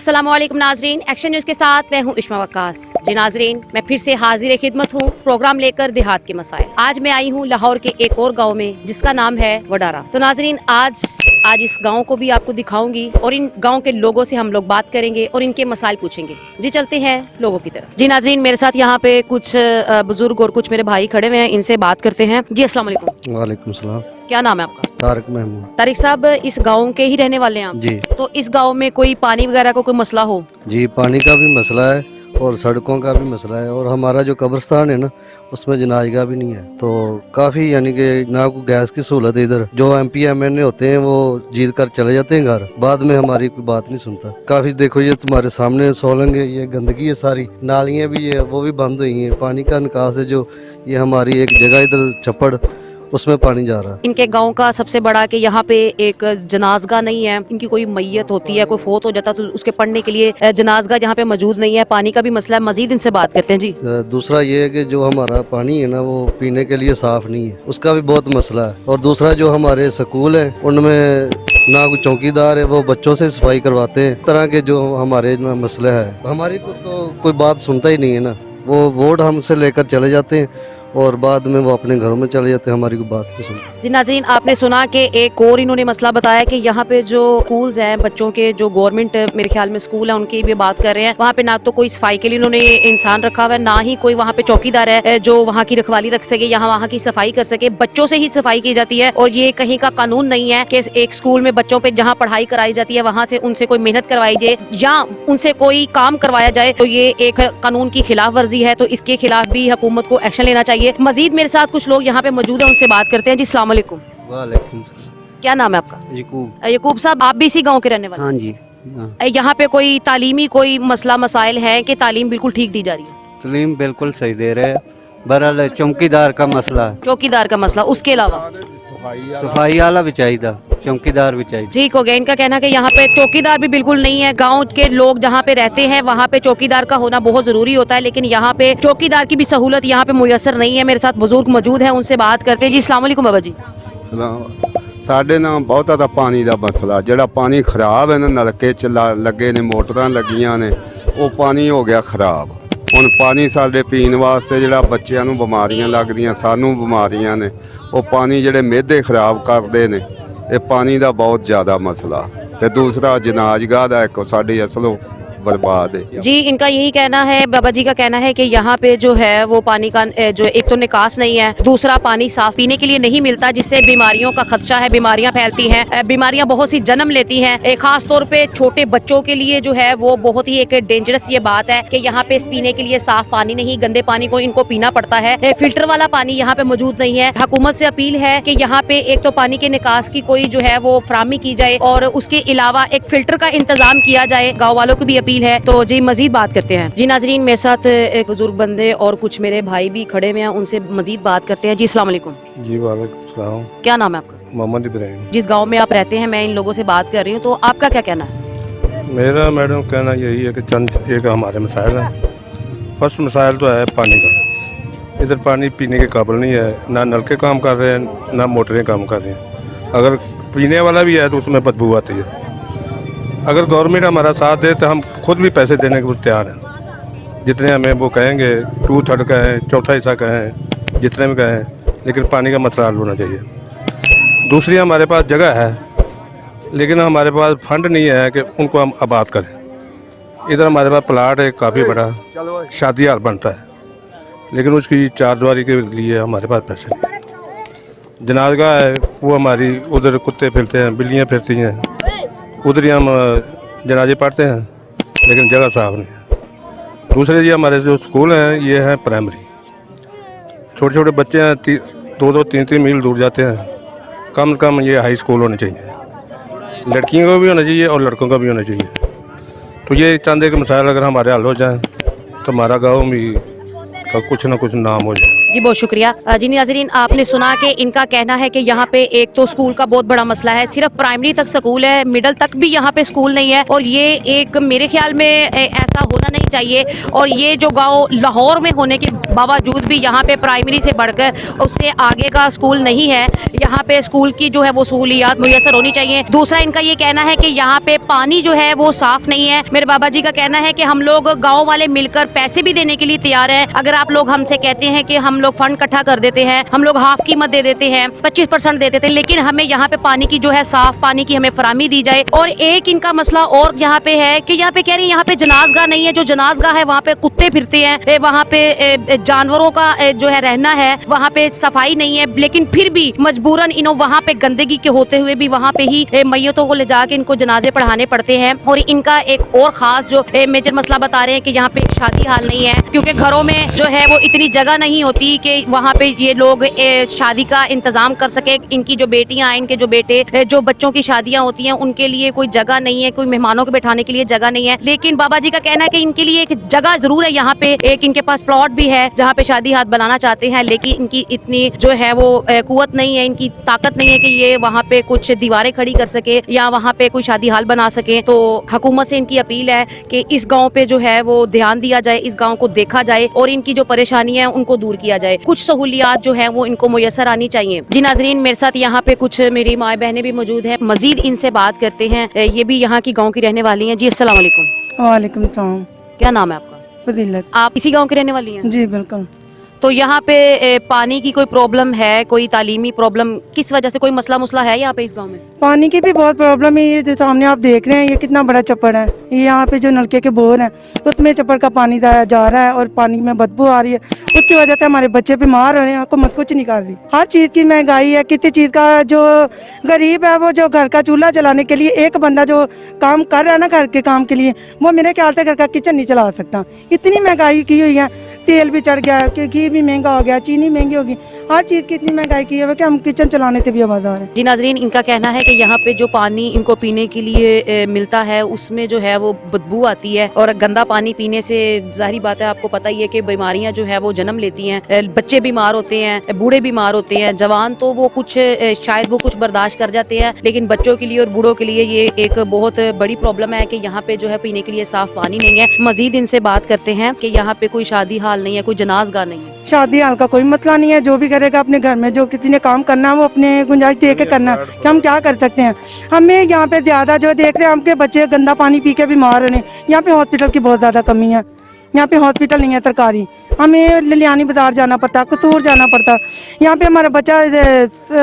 अस्सलाम वालेकुम नाजरीन, एक्शन न्यूज़ के साथ मैं हूं इश्मा वक्कास। जी नाजरीन, मैं फिर से हाजिर खिदमत हूं प्रोग्राम लेकर देहात के मसाइल। आज मैं आई हूं लाहौर के एक और गांव में जिसका नाम है वडारा। तो नाजरीन आज इस गांव को भी आपको दिखाऊंगी और इन गांव के लोगों से हम लोग बात करेंगे और इनके मसाइल पूछेंगे। जी चलते हैं लोगों की तरफ। जी नाजरीन, मेरे साथ यहाँ पे कुछ बुजुर्ग और कुछ मेरे भाई खड़े हुए हैं, इनसे बात करते हैं। जी अस्सलाम वालेकुम। वालेकुम सलाम। क्या नाम है आपका? तारिक महमूद। तारिक साहब, इस गांव के ही रहने वाले हैं आप? जी। तो इस गांव में कोई पानी वगैरह का कोई मसला हो? जी, पानी का भी मसला है और सड़कों का भी मसला है, और हमारा जो कब्रिस्तान है ना उसमें जनाजगा भी नहीं है। तो काफ़ी यानी कि ना कोई गैस की सहूलत है इधर। जो MP MNA होते हैं वो जीत कर चले जाते हैं घर, बाद में हमारी कोई बात नहीं सुनता। काफ़ी देखो ये तुम्हारे सामने सोलंग है, ये गंदगी है सारी, नालियाँ भी है वो भी बंद हुई हैं। पानी का निकास है जो ये हमारी एक जगह इधर छप्पड़ उसमें पानी जा रहा है। इनके गांव का सबसे बड़ा कि यहाँ पे एक जनाजगा नहीं है। इनकी कोई मैयत होती है, कोई फोत हो जाता तो उसके पढ़ने के लिए जनाजगा यहाँ पे मौजूद नहीं है। पानी का भी मसला है। मजीद इनसे बात करते हैं। जी दूसरा ये है कि जो हमारा पानी है ना वो पीने के लिए साफ नहीं है, उसका भी बहुत मसला है। और दूसरा जो हमारे स्कूल है उनमें ना कोई चौकीदार है, वो बच्चों से सफाई करवाते हैं। तरह के जो हमारे मसले है, हमारी को तो कोई बात सुनता ही नहीं है ना। वो वोट हमसे लेकर चले जाते हैं और बाद में वो अपने घरों में चले जाते हैं, हमारी कोई बात नहीं सुनते। जी नाज़रीन, आपने सुना कि एक और इन्होंने मसला बताया कि यहाँ पे जो स्कूल्स हैं बच्चों के, जो गवर्नमेंट मेरे ख्याल में स्कूल है उनकी भी बात कर रहे हैं। वहाँ पे ना तो कोई सफाई के लिए इन्होंने इंसान रखा हुआ है, ना ही कोई वहाँ पे चौकीदार है जो वहाँ की रखवाली रख सके, यहाँ वहाँ की सफाई कर सके। बच्चों से ही सफाई की जाती है और ये कहीं का कानून नहीं है कि एक स्कूल में बच्चों पे जहाँ पढ़ाई कराई जाती है वहाँ से उनसे कोई मेहनत करवाई जाए या उनसे कोई काम करवाया जाए। तो ये एक कानून की खिलाफ वर्जी है, तो इसके खिलाफ भी हुकूमत को एक्शन लेना चाहिए। मजीद मेरे साथ कुछ लोग यहाँ पे मौजूद है, उनसे बात करते हैं। जी अस्सलाम वालेकुम। वालेकुम सलाम। क्या नाम है आपका? यकूब। यकूब साहब, आप भी इसी गांव के रहने वाले? हाँ जी। यहाँ पे कोई तालीमी कोई मसला मसाइल है कि तालीम बिल्कुल ठीक दी जा रही है? तालीम बिल्कुल सही दे रहे हैं। बहरहाल चौकीदार का मसला है, चौकीदार का मसला, उसके अलावा सफाई वाला भी चाहिए, चौकीदार भी चाहिए। ठीक हो गया। इनका कहना है कि यहाँ पे चौकीदार भी बिल्कुल नहीं है। गांव के लोग जहाँ पे रहते हैं वहाँ पे चौकीदार का होना बहुत जरूरी होता है, लेकिन यहाँ पे चौकीदार की भी सहूलत यहाँ पे मुयसर नहीं है। मेरे साथ बुजुर्ग मौजूद है, उनसे बात करते हैं। जी अस्सलाम वालेकुम बाबा जी। ਸਾਡੇ ਨਾਲ ਬਹੁਤਾ ਤਾਂ ਪਾਣੀ ਦਾ ਮਸਲਾ, ਜਿਹੜਾ ਪਾਣੀ ਖਰਾਬ ਹੈ ਨਾ, ਨਲਕੇ ਚ ਲੱਗੇ ਨੇ, ਮੋਟਰਾਂ ਲੱਗੀਆਂ ਨੇ, ਉਹ ਪਾਣੀ ਹੋ ਗਿਆ ਖਰਾਬ। ਹੁਣ ਪਾਣੀ ਸਾਡੇ ਪੀਣ ਵਾਸਤੇ ਜਿਹੜਾ ਬੱਚਿਆਂ ਨੂੰ ਬਿਮਾਰੀਆਂ ਲੱਗਦੀਆਂ, ਸਾਨੂੰ ਬਿਮਾਰੀਆਂ ਨੇ, ਉਹ ਪਾਣੀ ਜਿਹੜੇ ਮਿਹਦੇ ਖਰਾਬ ਕਰਦੇ ਨੇ। ਇਹ ਪਾਣੀ ਦਾ ਬਹੁਤ ਜ਼ਿਆਦਾ ਮਸਲਾ। ਤੇ ਦੂਸਰਾ ਜਨਾਜ਼ਗਾਹ ਦਾ ਇੱਕ ਸਾਡੀ ਅਸਲੋਂ बर्बाद है। जी, इनका यही कहना है, बाबा जी का कहना है कि यहाँ पे जो है वो पानी का जो एक तो निकास नहीं है, दूसरा पानी साफ पीने के लिए नहीं मिलता, जिससे बीमारियों का खदशा है, बीमारियां फैलती हैं, बीमारियां बहुत सी जन्म लेती हैं। खास तौर पे छोटे बच्चों के लिए जो है वो बहुत ही एक डेंजरस ये बात है कि यहाँ पे पीने के लिए साफ पानी नहीं, गंदे पानी को इनको पीना पड़ता है। फिल्टर वाला पानी यहाँ पे मौजूद नहीं है। हुकूमत से अपील है कि यहाँ पे एक तो पानी के निकास की कोई जो है वो फराहमी की जाए और उसके अलावा एक फिल्टर का इंतजाम किया जाए। गाँव वालों को भी अपील है। तो जी मजीद बात करते हैं। जी नाजरीन, मेरे साथ एक बुजुर्ग बंदे और कुछ मेरे भाई भी खड़े हुए हैं, उनसे मजीद बात करते हैं। जी अस्सलाम वालेकुम। जी वालेकुम सलाम। क्या नाम है आपका? मोहम्मद इब्राहिम। जिस गांव में आप रहते हैं मैं इन लोगों से बात कर रही हूँ, तो आपका क्या कहना है? मेरा मैडम कहना यही है कि चंद एक हमारे मसाइल हैं। फर्स्ट मसाइल तो है पानी का। इधर पानी पीने के काबिल नहीं है, ना नलके काम कर रहे हैं ना मोटरें काम कर रही हैं। अगर पीने वाला भी है तो उसमें बदबू आती है। अगर गवर्नमेंट हमारा साथ दे तो हम खुद भी पैसे देने को तैयार हैं, जितने हमें वो कहेंगे, 2/3 कहें, चौथा हिस्सा कहें, जितने भी कहें, लेकिन पानी का मसला हल होना चाहिए। दूसरी हमारे पास जगह है लेकिन हमारे पास फंड नहीं है कि उनको हम आबाद करें। इधर हमारे पास प्लाट है काफ़ी बड़ा, शादी हाल बनता है, लेकिन उसकी चारदीवारी के लिए हमारे पास पैसे नहीं है। जनाजगाह है वो हमारी, उधर कुत्ते फिरते हैं, बिल्लियाँ फिरती हैं, उधर ही हम जनाजे पढ़ते हैं, लेकिन जगह साफ नहीं है। दूसरे जी हमारे जो स्कूल हैं ये हैं प्राइमरी, छोटे छोटे बच्चे हैं, 2-2, 3-3 मील दूर जाते हैं। कम से कम ये हाई स्कूल होने चाहिए, लड़कियों का भी होना चाहिए और लड़कों का भी होना चाहिए। तो ये चंद एक मसाइल अगर हमारे हल हो जाएँ तो हमारा गाँव भी का कुछ ना कुछ नाम हो जाए। जी बहुत शुक्रिया। जी नाज़रीन, आपने सुना कि इनका कहना है कि यहाँ पे एक तो स्कूल का बहुत बड़ा मसला है, सिर्फ प्राइमरी तक स्कूल है, मिडिल तक भी यहाँ पे स्कूल नहीं है और ये एक मेरे ख्याल में ऐसा होना नहीं चाहिए। और ये जो गांव लाहौर में होने के बावजूद भी यहाँ पे प्राइमरी से बढ़कर उससे आगे का स्कूल नहीं है। यहाँ पे स्कूल की जो है वो सहूलियात मुयसर होनी चाहिए। दूसरा इनका ये कहना है कि यहाँ पे पानी जो है वो साफ नहीं है। मेरे बाबा जी का कहना है कि हम लोग गाँव वाले मिलकर पैसे भी देने के लिए तैयार हैं। अगर आप लोग हमसे कहते हैं कि हम लोग फंड इकट्ठा कर देते हैं, हम लोग हाफ कीमत दे देते हैं, 25% दे देते हैं, लेकिन हमें यहाँ पे पानी की जो है साफ पानी की हमें फराहमी दी जाए। और एक इनका मसला और यहाँ पे है कि यहाँ पे कह रही है यहाँ पे जनाजगाह नहीं है। जो जनाजगाह है वहाँ पे कुत्ते फिरते हैं, वहाँ पे जानवरों का जो है रहना है, वहाँ पे सफाई नहीं है, लेकिन फिर भी मजबूरन इन्हों वहाँ पे गंदगी के होते हुए भी वहाँ पे ही मैयतों को ले जाके इनको जनाजे पढ़ाने पड़ते हैं। और इनका एक और खास जो मेजर मसला बता रहे हैं कि यहाँ पे शादी हाल नहीं है, क्योंकि घरों में जो है वो इतनी जगह नहीं होती कि वहाँ पे ये लोग शादी का इंतजाम कर सके। इनकी जो बेटियां हैं, इनके जो बेटे, जो बच्चों की शादियां होती हैं, उनके लिए कोई जगह नहीं है, कोई मेहमानों को बैठाने के लिए जगह नहीं है। लेकिन बाबा जी का कहना है कि इनके लिए एक जगह जरूर है। यहाँ पे एक इनके पास प्लॉट भी है जहाँ पे शादी हाथ बनाना चाहते हैं, लेकिन इनकी इतनी जो है वो कुव्वत नहीं है, इनकी ताकत नहीं है कि ये वहाँ पे कुछ दीवारें खड़ी कर सके या वहाँ पे कोई शादी हाल बना सके। तो हुकूमत से इनकी अपील है कि इस गाँव पे जो है वो ध्यान दिया जाए, इस गाँव को देखा जाए और इनकी जो परेशानी है उनको दूर किया जाए। कुछ सहूलियात जो है वो इनको मुयसर आनी चाहिए। जी नाजरीन, मेरे साथ यहाँ पे कुछ मेरी माँ बहनें भी मौजूद हैं, मजीद इनसे बात करते हैं। ये भी यहाँ की गाँव की रहने वाली हैं। जी अस्सलाम वालेकुम। वालेकुम सलाम। क्या नाम है आपका? फजीलत। आप इसी गाँव की रहने वाली हैं? जी बिल्कुल। तो यहाँ पे पानी की कोई प्रॉब्लम है, कोई तालीमी प्रॉब्लम, किस वजह से कोई मसला मुसला है यहाँ पे इस गांव में? पानी की भी बहुत प्रॉब्लम है। ये जो सामने आप देख रहे हैं, ये कितना बड़ा चप्पड़ है। ये यहाँ पे जो नलके के बोर हैं उसमें चप्पड़ का पानी जा रहा है और पानी में बदबू आ रही है। उसकी वजह से हमारे बच्चे बीमार हो रहे हैं। हुकूमत कुछ नहीं कर रही। हर चीज़ की महंगाई है। किसी चीज़ का जो गरीब है वो जो घर का चूल्हा चलाने के लिए एक बंदा जो काम कर रहा है ना घर के काम के लिए, वो मेरे ख्याल से घर का किचन नहीं चला सकता। इतनी महंगाई की हुई है, तेल भी चढ़ गया है, घी भी महंगा हो गया, चीनी महंगी होगी, हर चीज़ की इतनी महंगाई की है कि हम किचन चलाने से भी आबादार हैं। जी नाजरीन, इनका कहना है कि यहाँ पे जो पानी इनको पीने के लिए मिलता है उसमें जो है वो बदबू आती है और गंदा पानी पीने से जाहिर बात है, आपको पता ही है कि बीमारियां जो है वो जन्म लेती हैं। बच्चे बीमार होते हैं, बूढ़े बीमार होते हैं, जवान तो वो कुछ शायद वो कुछ बर्दाश्त कर जाते हैं, लेकिन बच्चों के लिए और बूढ़ों के लिए ये एक बहुत बड़ी प्रॉब्लम है कि यहाँ पे जो है पीने के लिए साफ पानी नहीं है। मजीद इनसे बात करते हैं कि यहाँ पे कोई शादी हाल नहीं है, कोई जनाजगाह नहीं है। शादी हाल का कोई मसला नहीं है। जो भी करेगा अपने घर में, जो किसी ने काम करना है वो अपने गुंजाइश दे के करना है कि हम क्या कर सकते हैं। हमें यहाँ पे ज्यादा जो देख रहे हैं, हमके बच्चे गंदा पानी पी के बीमार हो रहे हैं। यहाँ पे हॉस्पिटल की बहुत ज्यादा कमी है। यहाँ पे हॉस्पिटल नहीं है सरकारी, हमें लिलियानी बाजार जाना पड़ता, कसूर जाना पड़ता। यहाँ पे हमारा बच्चा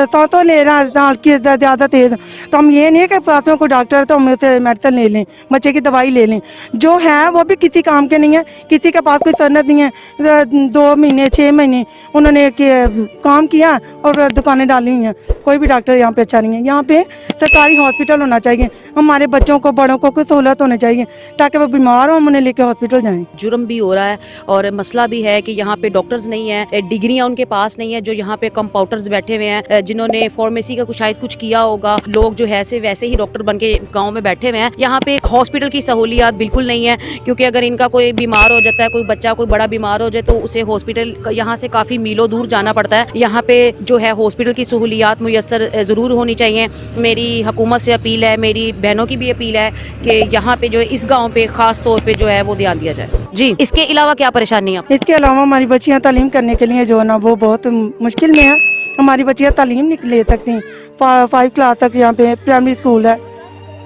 सांसों ले रहा है हल्की ज़्यादा तेज, तो हम ये नहीं है कि पास में कोई डॉक्टर है तो हम उसे मेडिसिन ले लें, बच्चे की दवाई ले लें। जो है वो भी किसी काम के नहीं है, किसी के पास कोई सनद नहीं है। 2 महीने 6 महीने उन्होंने काम किया और दुकानें डाली हुई हैं। कोई भी डॉक्टर यहाँ पे अच्छा नहीं है। यहाँ पे सरकारी हॉस्पिटल होना चाहिए। हमारे बच्चों को, बड़ों को कोई सहूलत होनी चाहिए ताकि वो बीमार हो, हम उन्हें लेके हॉस्पिटल जाएँ। जुर्म भी हो रहा है और मसला भी है कि यहाँ पे डॉक्टर्स नहीं है, डिग्रियां उनके पास नहीं है। जो यहाँ पे कंपाउंडर्स बैठे हुए हैं, जिन्होंने फार्मेसी का शायद कुछ किया होगा, लोग जो है से वैसे ही डॉक्टर बन के गाँव में बैठे हुए हैं। यहाँ पे हॉस्पिटल की सहूलियात बिल्कुल नहीं है, क्योंकि अगर इनका कोई बीमार हो जाता है, कोई बच्चा कोई बड़ा बीमार हो जाए तो उसे हॉस्पिटल यहाँ से काफ़ी मीलों दूर जाना पड़ता है। यहाँ पे जो है हॉस्पिटल की सहूलियात मुयस्सर ज़रूर होनी चाहिए। मेरी हुकूमत से अपील है, मेरी बहनों की भी अपील है कि यहाँ पे जो है इस गाँव पे ख़ास तौर पर जो है वो ध्यान दिया जाए। जी, इसके अलावा क्या परेशानी है? इसके अलावा हमारी बच्चियाँ तालीम करने के लिए जो है ना वो बहुत मुश्किल में है। हमारी बच्चियाँ तालीम नहीं ले सकती। 5 क्लास तक यहाँ पे प्राइमरी स्कूल है,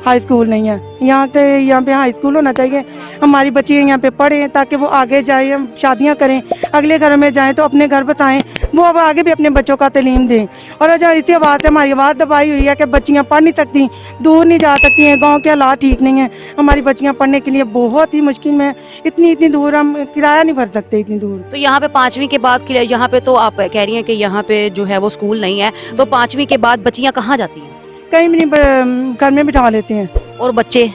हाई स्कूल नहीं है। यहाँ पे हाई स्कूल होना चाहिए। हमारी बच्चियाँ यहाँ पे पढ़ें ताकि वो आगे जाए, शादियाँ करें, अगले घर में जाएं तो अपने घर बसाएं, वो अब आगे भी अपने बच्चों का तालीम दें। और जो इसी आवाज़ से हमारी आवाज़ दबाई हुई है कि बच्चियाँ पढ़ नहीं सकती, दूर नहीं जा सकती हैं, गाँव के हालात ठीक नहीं है। हमारी बच्चियाँ पढ़ने के लिए बहुत ही मुश्किल में, इतनी दूर हम किराया नहीं भर सकते, इतनी दूर। तो यहाँ पे 5वीं के बाद यहाँ पे तो आप कह रही हैं कि यहाँ पे जो है वो स्कूल नहीं है, तो 5वीं के बाद बच्चियाँ कहाँ जाती हैं? कहीं भी नहीं, घर में बिठा लेते हैं। और बच्चे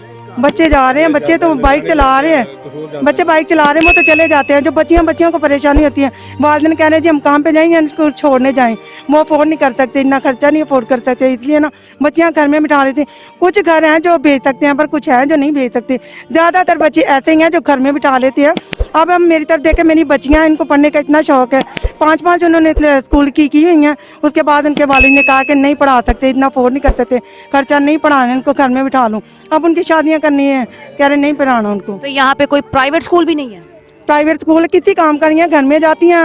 जा रहे हैं, बच्चे तो बाइक चला रहे हैं, बच्चे बाइक चला रहे हैं, वो तो चले जाते हैं। जो बच्चियों को परेशानी होती है, वालिदैन कह रहे हैं जी हम काम पे जाएंगे, इसको छोड़ने जाएं, वो अफोर्ड नहीं कर सकते, इतना खर्चा नहीं अफोर्ड कर सकते, इसलिए ना बच्चियाँ घर में बिठा लेते हैं। कुछ घर हैं जो भेज सकते हैं, पर कुछ हैं जो नहीं भेज सकते। ज़्यादातर बच्चे ऐसे ही हैं जो घर में बिठा लेते हैं अब हम मेरी तरफ देखे, मेरी बच्चियाँ, इनको पढ़ने का इतना शौक है, 5-5 उन्होंने स्कूल की हुई हैं। उसके बाद उनके वालिद ने कहा कि नहीं पढ़ा सकते, इतना अफोर्ड नहीं कर सकते, खर्चा नहीं पढ़ाना, इनको घर में बिठा लूँ। अब उनकी शादियाँ करनी है, कह रहे नहीं पढ़ाना उनको। तो यहाँ पे कोई प्राइवेट स्कूल भी नहीं है? प्राइवेट स्कूल किसी काम करनी है, घर में जाती हैं,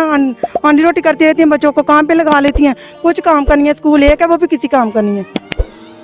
अंडी रोटी करती रहती हैं, बच्चों को काम पे लगा लेती हैं, कुछ काम करनी है, स्कूल एक है वो भी किसी काम करनी है।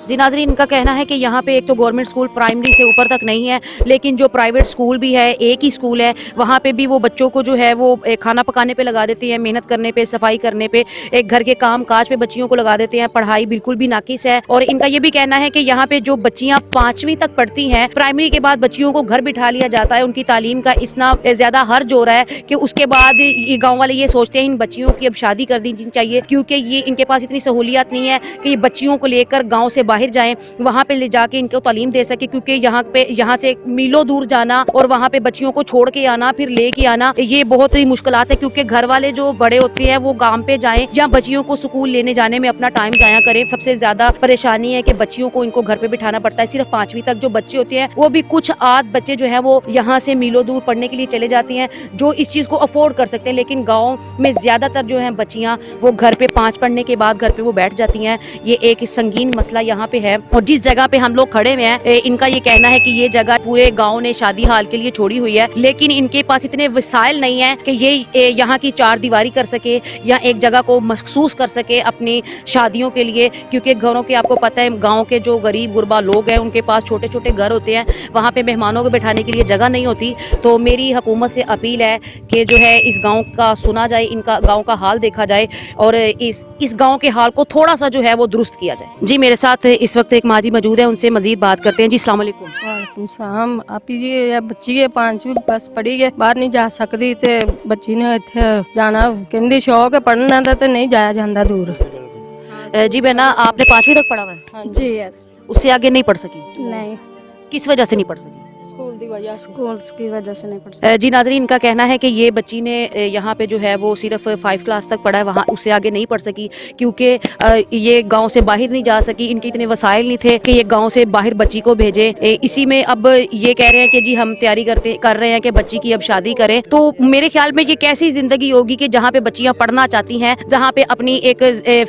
जी नाज़रीन, इनका कहना है कि यहाँ पे एक तो गवर्नमेंट स्कूल प्राइमरी से ऊपर तक नहीं है, लेकिन जो प्राइवेट स्कूल भी है, एक ही स्कूल है, वहाँ पे भी वो बच्चों को जो है वो खाना पकाने पे लगा देते हैं, मेहनत करने पे, सफाई करने पे, एक घर के काम काज पे बच्चियों को लगा देते हैं। पढ़ाई बिल्कुल भी नाकिस है। और इनका ये भी कहना है कि यहाँ पे जो बच्चियाँ 5वीं तक पढ़ती हैं, प्राइमरी के बाद बच्चियों को घर बिठा लिया जाता है, उनकी तालीम का इतना ज़्यादा हर्ज हो रहा है कि उसके बाद ये गाँव वाले ये सोचते हैं इन बच्चियों की अब शादी कर दी चाहिए, क्योंकि ये इनके पास इतनी सहूलियत नहीं है कि ये बच्चियों को लेकर गाँव से बाहर जाएँ, वहाँ पे ले जाके इनको तालीम दे सके, क्योंकि यहाँ से मीलों दूर जाना और वहाँ पे बच्चियों को छोड़ के आना, फिर लेके आना, ये बहुत ही मुश्किलात है। क्योंकि घर वाले जो बड़े होते हैं वो काम पे जाएं या बच्चियों को स्कूल लेने जाने में अपना टाइम जाया करें। सबसे ज्यादा परेशानी है कि बच्चियों को इनको घर पे बिठाना पड़ता है। सिर्फ 5वीं तक जो बच्चे होते हैं, वो भी कुछ आध बच्चे जो है वो यहाँ से मीलों दूर पढ़ने के लिए चले जाते हैं, जो इस चीज को अफोर्ड कर सकते हैं। लेकिन गाँव में ज्यादातर जो है बच्चियाँ वो घर पे 5 पढ़ने के बाद घर पे वो बैठ जाती हैं। ये एक संगीन मसला यहाँ पे है। और जिस जगह पे हम लोग खड़े हुए हैं, इनका ये कहना है कि ये जगह पूरे गांव ने शादी हाल के लिए छोड़ी हुई है, लेकिन इनके पास इतने वसाइल नहीं है कि ये यहाँ की 4 दीवारी कर सके या एक जगह को महसूस कर सके अपनी शादियों के लिए। क्योंकि घरों के आपको पता है, गांव के जो गरीब गुरबा लोग हैं उनके पास छोटे छोटे घर होते हैं, वहाँ पे मेहमानों को बैठाने के लिए जगह नहीं होती। तो मेरी हुकूमत से अपील है कि जो है इस गाँव का सुना जाए, इनका गाँव का हाल देखा जाए और इस गाँव के हाल को थोड़ा सा जो है वो दुरुस्त किया जाए। जी मेरे साथ इस वक्त एक माजी मौजूद है, उनसे मजीद बात करते हैं। जी अस्सलाम वालेकुम। वालेकुम सलाम। आप जी बच्ची है 5वीं बस पढ़ी है, बाहर नहीं जा सकती ते बच्ची ने इत्थे जाना, कहंदी शौक है पढ़ना दा ते नहीं जाया जांदा दूर। जी बहना, आपने 5वीं तक पढ़ा हुआ है? हाँ जी है। उससे आगे नहीं पढ़ सकी? नहीं, किस वजह से नहीं पढ़ सकी? स्कूल की वजह से। स्कूल की वजह से नहीं पढ़ जी नाज़रीन, इनका कहना है कि ये बच्ची ने यहाँ पे जो है वो सिर्फ 5 क्लास तक पढ़ा है, वहाँ उससे आगे नहीं पढ़ सकी क्योंकि ये गांव से बाहर नहीं जा सकी। इनके इतने वसाइल नहीं थे कि ये गांव से बाहर बच्ची को भेजे। इसी में अब ये कह रहे हैं कि जी हम तैयारी कर रहे हैं कि बच्ची की अब शादी करें। तो मेरे ख्याल में ये कैसी ज़िंदगी होगी कि जहाँ पे बच्चियाँ पढ़ना चाहती हैं, जहाँ पे अपनी एक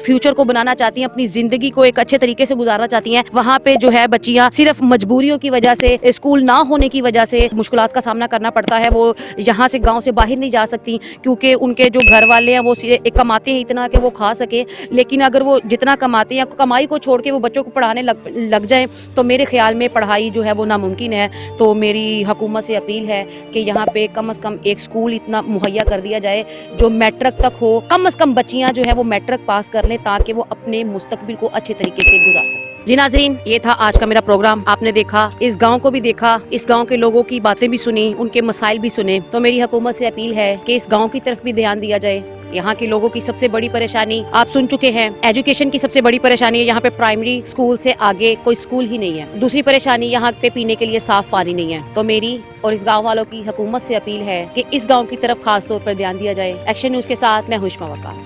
फ्यूचर को बनाना चाहती हैं, अपनी ज़िंदगी को एक अच्छे तरीके से गुजारना चाहती हैं, वहाँ पे जो है बच्चियाँ सिर्फ मजबूरियों की वजह से, स्कूल ना होने की वजह से मुश्किलात का सामना करना पड़ता है। वो यहाँ से गांव से बाहर नहीं जा सकती क्योंकि उनके जो घर वाले हैं वो कमाते हैं इतना कि वो खा सके। लेकिन अगर वो जितना कमाते हैं, कमाई को छोड़ के वो बच्चों को पढ़ाने लग जाएं तो मेरे ख्याल में पढ़ाई जो है वो नामुमकिन है। तो मेरी हुकूमत से अपील है कि यहाँ पे कम से कम एक स्कूल इतना मुहैया कर दिया जाए जो मैट्रिक तक हो। कम से कम बच्चियाँ जो है वो मैट्रिक पास कर लें ताकि वो अपने मुस्तकबिल को अच्छे तरीके से गुजार सकें। जी नाज़रीन, ये था आज का मेरा प्रोग्राम। आपने देखा, इस गांव को भी देखा, इस गांव के लोगों की बातें भी सुनी, उनके मसाइल भी सुने। तो मेरी हुकूमत से अपील है कि इस गांव की तरफ भी ध्यान दिया जाए। यहाँ के लोगों की सबसे बड़ी परेशानी आप सुन चुके हैं, एजुकेशन की सबसे बड़ी परेशानी है। यहाँ पे प्राइमरी स्कूल से आगे कोई स्कूल ही नहीं है। दूसरी परेशानी यहाँ पे पीने के लिए साफ पानी नहीं है। तो मेरी और इस गांव वालों की हुकूमत से अपील है कि इस गांव की तरफ खास तौर पर ध्यान दिया जाए। एक्शन न्यूज़ के साथ मैं हुश्मा वकास।